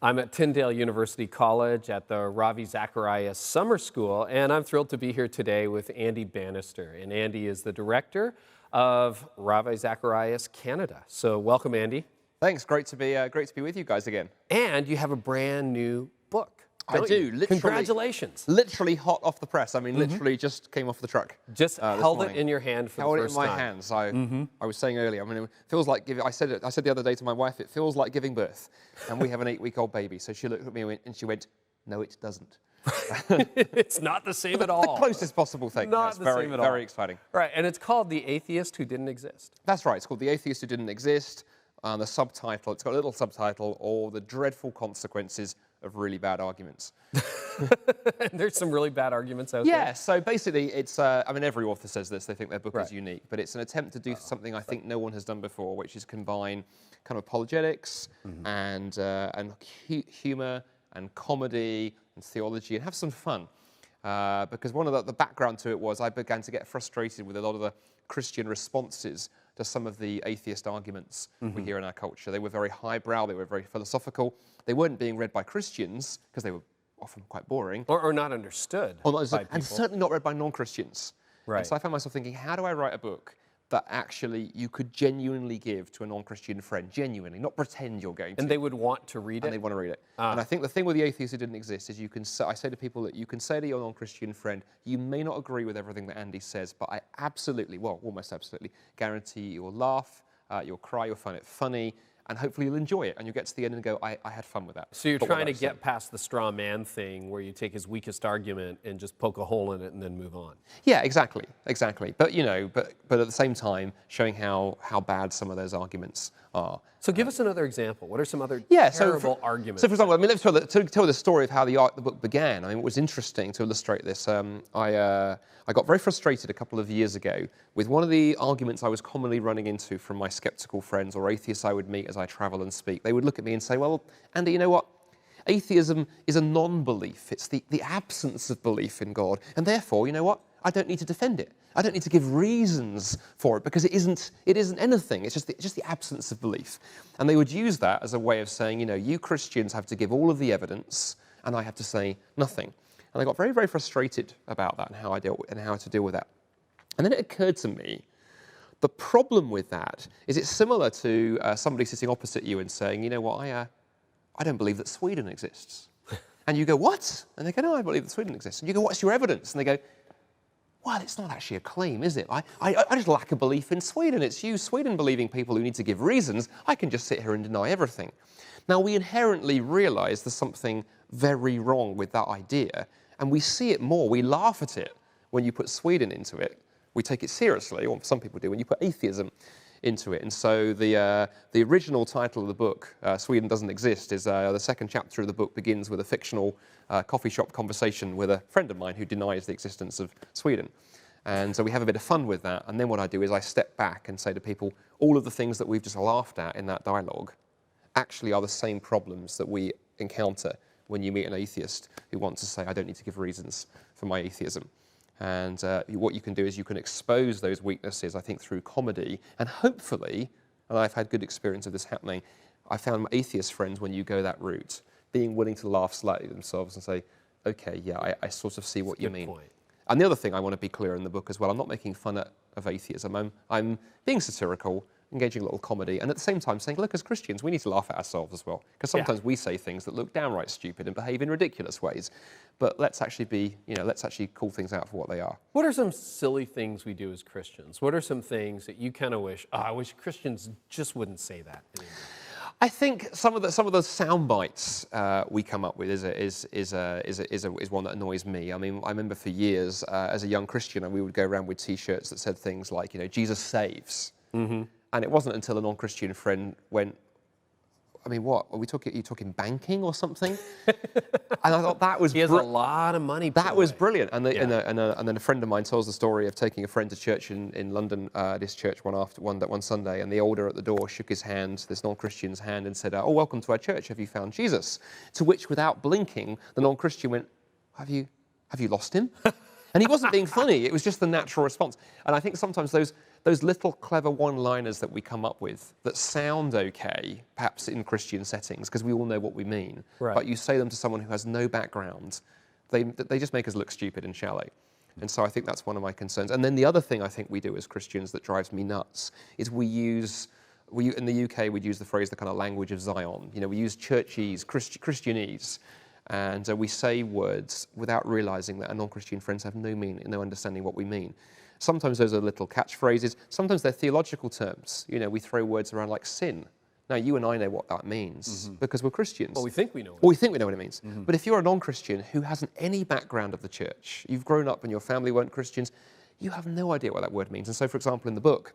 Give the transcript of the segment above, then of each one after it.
I'm at Tyndale University College at the Ravi Zacharias Summer School, and I'm thrilled to be here today with Andy Bannister. And Andy is the director of Ravi Zacharias Canada. So welcome, Andy. Thanks. Great to be with you guys again. And you have a brand new book. I do. Literally, congratulations. Literally hot off the press. I mean, literally just came off the truck. Just held it in your hand for the first time. Held it in my hands. I was saying earlier, I mean, it feels like giving, I said the other day to my wife, it feels like giving birth. And we have an 8-week-old baby. So she looked at me and she went, no, it doesn't. It's not the same at all. The closest possible thing. Not the same at all. Very exciting. Right, and it's called The Atheist Who Didn't Exist. That's right. It's called The Atheist Who Didn't Exist. The subtitle, it's got a little subtitle, or The Dreadful Consequences of Really Bad Arguments. There's some really bad arguments out there. Yeah, so basically it's, I mean, every author says this, they think their book is unique, but it's an attempt to do something I think no one has done before, which is combine kind of apologetics and humour and comedy and theology and have some fun. Because one of the background to it was I began to get frustrated with a lot of the Christian responses to some of the atheist arguments we hear in our culture. They were very highbrow, they were very philosophical. They weren't being read by Christians because they were often quite boring. Or not understood by people. And certainly not read by non-Christians. Right. And so I found myself thinking, how do I write a book that actually you could genuinely give to a non-Christian friend, genuinely, not pretend you're going to. And they would want to read it? And they want to read it. And I think the thing with The Atheist Who Didn't Exist is I say to people that you can say to your non-Christian friend, you may not agree with everything that Andy says, but I absolutely, well, almost absolutely, guarantee you'll laugh, you'll cry, you'll find it funny, and hopefully you'll enjoy it. And you'll get to the end and go, I had fun with that. So you're trying to get past the straw man thing where you take his weakest argument and just poke a hole in it and then move on. Yeah, exactly. But you know, but at the same time, showing how bad some of those arguments are. So give us another example. What are some other terrible arguments? So for example, I mean, let's tell the story of how the book began. I mean, it was interesting to illustrate this. I got very frustrated a couple of years ago with one of the arguments I was commonly running into from my skeptical friends or atheists I would meet as I travel and speak. They would look at me and say, well, Andy, you know what? Atheism is a non-belief. It's the absence of belief in God. And therefore, you know what? I don't need to defend it. I don't need to give reasons for it because it isn't anything. It's just the absence of belief. And they would use that as a way of saying, you know, you Christians have to give all of the evidence and I have to say nothing. And I got very, very frustrated about that and how to deal with that. And then it occurred to me, the problem with that is it's similar to somebody sitting opposite you and saying, you know what, I don't believe that Sweden exists. And you go, what? And they go, no, I believe that Sweden exists. And you go, what's your evidence? And they go, well, it's not actually a claim, is it? I just lack a belief in Sweden. It's you, Sweden, believing people who need to give reasons. I can just sit here and deny everything. Now, we inherently realise there's something very wrong with that idea, and we see it more. We laugh at it when you put Sweden into it. We take it seriously, or some people do, when you put atheism into it. And so the original title of the book, Sweden Doesn't Exist, is the second chapter of the book begins with a fictional coffee shop conversation with a friend of mine who denies the existence of Sweden. And so we have a bit of fun with that. And then what I do is I step back and say to people, all of the things that we've just laughed at in that dialogue actually are the same problems that we encounter when you meet an atheist who wants to say, I don't need to give reasons for my atheism. And what you can do is you can expose those weaknesses, I think, through comedy. And hopefully, and I've had good experience of this happening, I found my atheist friends, when you go that route, being willing to laugh slightly themselves and say, okay, yeah, I sort of see what you mean. Point. And the other thing I want to be clear in the book as well, I'm not making fun of atheism. I'm being satirical, engaging a little comedy, and at the same time saying, look, as Christians, we need to laugh at ourselves as well. Because sometimes we say things that look downright stupid and behave in ridiculous ways. But let's actually let's actually call things out for what they are. What are some silly things we do as Christians? What are some things that you kind of wish, I wish Christians just wouldn't say that anymore? I think some of the sound bites we come up with is one that annoys me. I mean, I remember for years as a young Christian, we would go around with T-shirts that said things like, you know, Jesus saves. And it wasn't until a non-Christian friend went, I mean, what are we talking? Are you talking banking or something? And I thought that was. He has a lot of money. That was brilliant. And then a friend of mine tells the story of taking a friend to church in London, this church one Sunday, and the older at the door shook his hand, this non-Christian's hand, and said, "Oh, welcome to our church. Have you found Jesus?" To which, without blinking, the non-Christian went, "Have you lost him?" And he wasn't being funny. It was just the natural response. And I think sometimes those little clever one-liners that we come up with that sound okay, perhaps in Christian settings, because we all know what we mean, Right. but you say them to someone who has no background, they just make us look stupid and shallow. And so I think that's one of my concerns. And then the other thing I think we do as Christians that drives me nuts is in the UK, we'd use the phrase the kind of language of Zion. You know, we use churchese, Christianese, and we say words without realizing that our non-Christian friends have no understanding what we mean. Sometimes those are little catchphrases. Sometimes they're theological terms. You know, we throw words around like sin. Now, you and I know what that means because we're Christians. Well, we think we know it. Or we think we know what it means. But if you're a non-Christian who hasn't any background of the church, you've grown up and your family weren't Christians, you have no idea what that word means. And so, for example, in the book,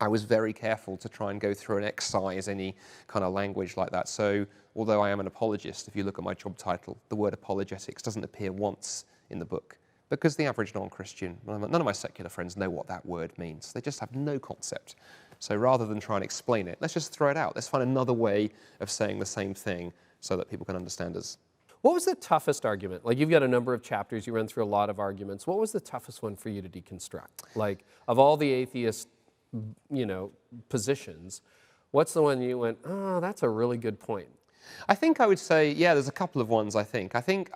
I was very careful to try and go through and excise any kind of language like that. So, although I am an apologist, if you look at my job title, the word apologetics doesn't appear once in the book because the average non-Christian, none of my secular friends know what that word means. They just have no concept. So rather than try and explain it, let's just throw it out. Let's find another way of saying the same thing so that people can understand us. What was the toughest argument? Like, you've got a number of chapters, you run through a lot of arguments. What was the toughest one for you to deconstruct? Like, of all the atheist, positions, what's the one you went, oh, that's a really good point? I think I would say, yeah, there's a couple of ones, I think. I think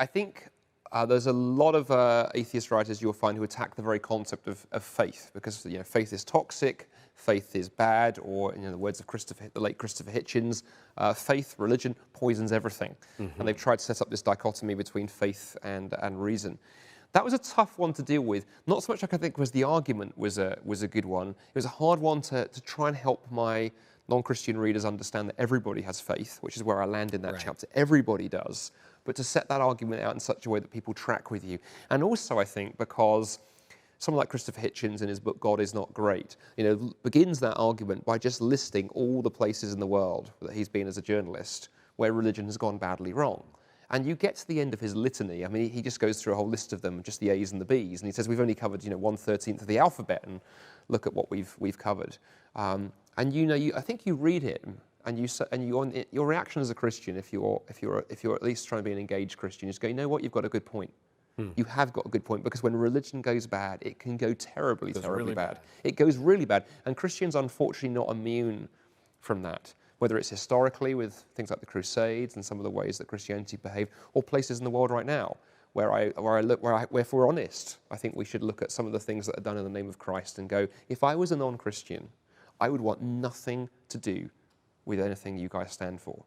there's a lot of atheist writers you'll find who attack the very concept of faith because, faith is toxic, faith is bad, or, in the words of the late Christopher Hitchens, faith, religion, poisons everything. And they've tried to set up this dichotomy between faith and reason. That was a tough one to deal with. Not so much like I think was the argument was a good one. It was a hard one to try and help my non-Christian readers understand that everybody has faith, which is where I land in that chapter. Everybody does. But to set that argument out in such a way that people track with you. And also, I think, because someone like Christopher Hitchens in his book, God Is Not Great, begins that argument by just listing all the places in the world that he's been as a journalist where religion has gone badly wrong. And you get to the end of his litany, I mean, he just goes through a whole list of them, just the A's and the B's, and he says, we've only covered, 1/13 of the alphabet, and look at what we've covered. And I think you read it, and your reaction as a Christian, if you're at least trying to be an engaged Christian, is go, you know what, you've got a good point. You have got a good point, because when religion goes bad, it can go terribly bad. It goes really bad, and Christians, unfortunately, not immune from that. Whether it's historically with things like the Crusades and some of the ways that Christianity behaved, or places in the world right now, where if we're honest, I think we should look at some of the things that are done in the name of Christ and go, if I was a non-Christian, I would want nothing to do with anything you guys stand for,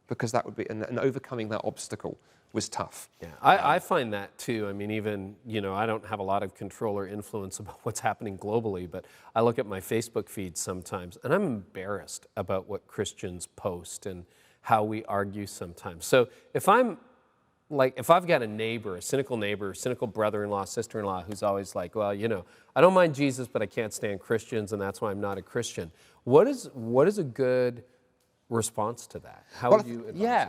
because that would be, and overcoming that obstacle was tough. Yeah, I find that too. I mean, even, I don't have a lot of control or influence about what's happening globally, but I look at my Facebook feed sometimes and I'm embarrassed about what Christians post and how we argue sometimes. So if I've got a neighbor, a cynical brother-in-law, sister-in-law who's always like, well, I don't mind Jesus, but I can't stand Christians, and that's why I'm not a Christian. What is a good response to that? How would you advise it?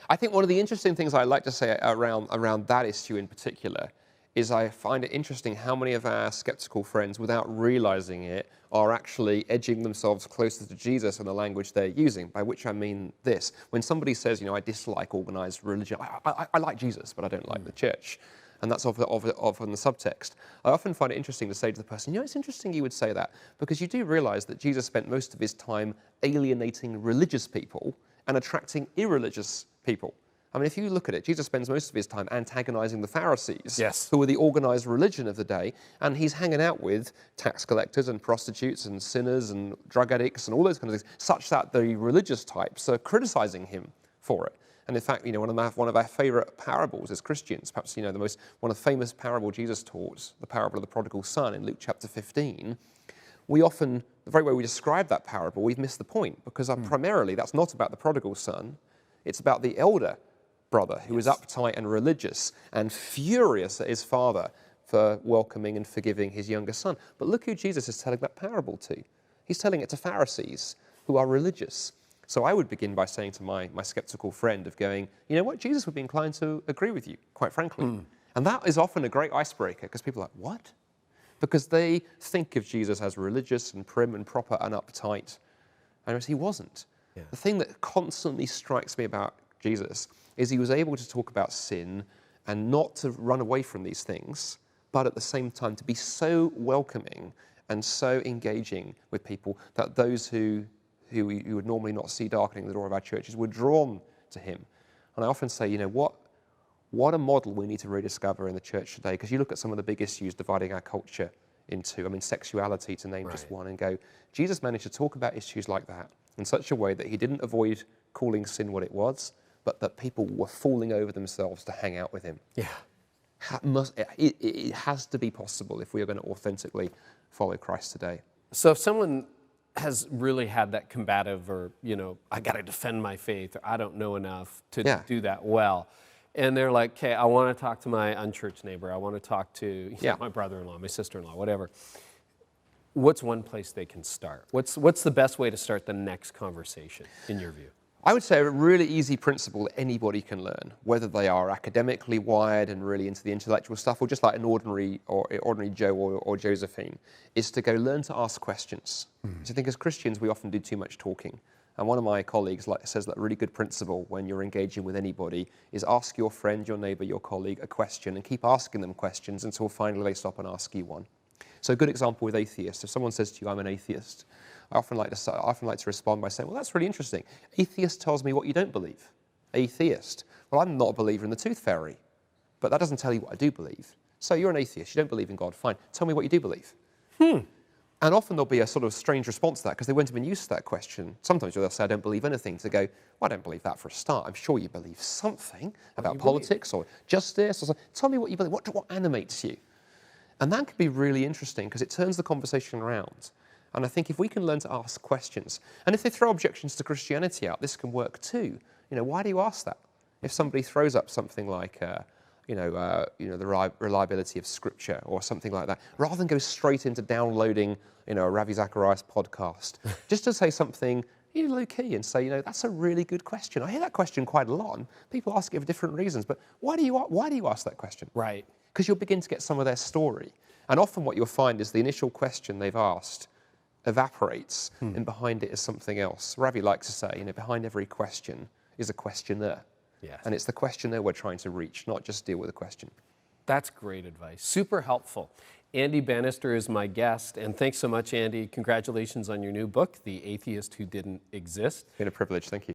I think one of the interesting things I like to say around that issue in particular is I find it interesting how many of our skeptical friends, without realizing it, are actually edging themselves closer to Jesus in the language they're using, by which I mean this. When somebody says, I dislike organized religion, I like Jesus, but I don't like the church, and that's often the subtext, I often find it interesting to say to the person, it's interesting you would say that, because you do realize that Jesus spent most of his time alienating religious people and attracting irreligious people. I mean, if you look at it, Jesus spends most of his time antagonizing the Pharisees, who were the organized religion of the day, and he's hanging out with tax collectors and prostitutes and sinners and drug addicts and all those kinds of things, such that the religious types are criticizing him for it. And in fact, one of our favorite parables as Christians, perhaps one of the famous parable Jesus taught, the parable of the prodigal son in Luke chapter 15, the very way we describe that parable, we've missed the point, because primarily that's not about the prodigal son, it's about the elder brother who is uptight and religious and furious at his father for welcoming and forgiving his younger son. But look who Jesus is telling that parable to. He's telling it to Pharisees who are religious. So I would begin by saying to my skeptical friend of going, you know what, Jesus would be inclined to agree with you, quite frankly. And that is often a great icebreaker, because people are like, what? Because they think of Jesus as religious and prim and proper and uptight, whereas he wasn't. Yeah. The thing that constantly strikes me about Jesus is he was able to talk about sin and not to run away from these things, but at the same time to be so welcoming and so engaging with people that those who you would normally not see darkening the door of our churches were drawn to him. And I often say, you know, what a model we need to rediscover in the church today, because you look at some of the big issues dividing our culture into, I mean, sexuality to name just one, and go, Jesus managed to talk about issues like that in such a way that he didn't avoid calling sin what it was, but that people were falling over themselves to hang out with him. Yeah. It has to be possible if we are going to authentically follow Christ today. So if someone has really had that combative, or, you know, I got to defend my faith, or I don't know enough to do that well, and they're like, okay, I want to talk to my unchurched neighbor, I want to talk to my brother-in-law, my sister-in-law, whatever. What's one place they can start? What's the best way to start the next conversation, in your view? I would say a really easy principle that anybody can learn, whether they are academically wired and really into the intellectual stuff, or just like an ordinary Joe or Josephine, is to go learn to ask questions. So I think as Christians, we often do too much talking. And one of my colleagues says that a really good principle when you're engaging with anybody is ask your friend, your neighbor, your colleague a question, and keep asking them questions until finally they stop and ask you one. So a good example with atheists, if someone says to you, I'm an atheist, I often like to respond by saying, well, that's really interesting. Atheist tells me what you don't believe. Atheist. Well, I'm not a believer in the tooth fairy, but that doesn't tell you what I do believe. So you're an atheist, you don't believe in God, fine. Tell me what you do believe. And often there'll be a sort of strange response to that because they won't have been used to that question. Sometimes they'll say, I don't believe anything. To go, well, I don't believe that for a start. I'm sure you believe something about politics or justice or something. Tell me what you believe. What animates you? And that can be really interesting because it turns the conversation around. And I think if we can learn to ask questions, and if they throw objections to Christianity out, this can work too. You know, why do you ask that? If somebody throws up something like, the reliability of Scripture or something like that, rather than go straight into downloading, a Ravi Zacharias podcast, just to say something low key and say, that's a really good question. I hear that question quite a lot, and people ask it for different reasons. But why do you ask that question? Right. Because you'll begin to get some of their story, and often what you'll find is the initial question they've asked evaporates, and behind it is something else. Ravi likes to say, behind every question is a questioner. Yes. And it's the questioner we're trying to reach, not just deal with the question. That's great advice. Super helpful. Andy Bannister is my guest, and thanks so much, Andy. Congratulations on your new book, The Atheist Who Didn't Exist. It's been a privilege. Thank you.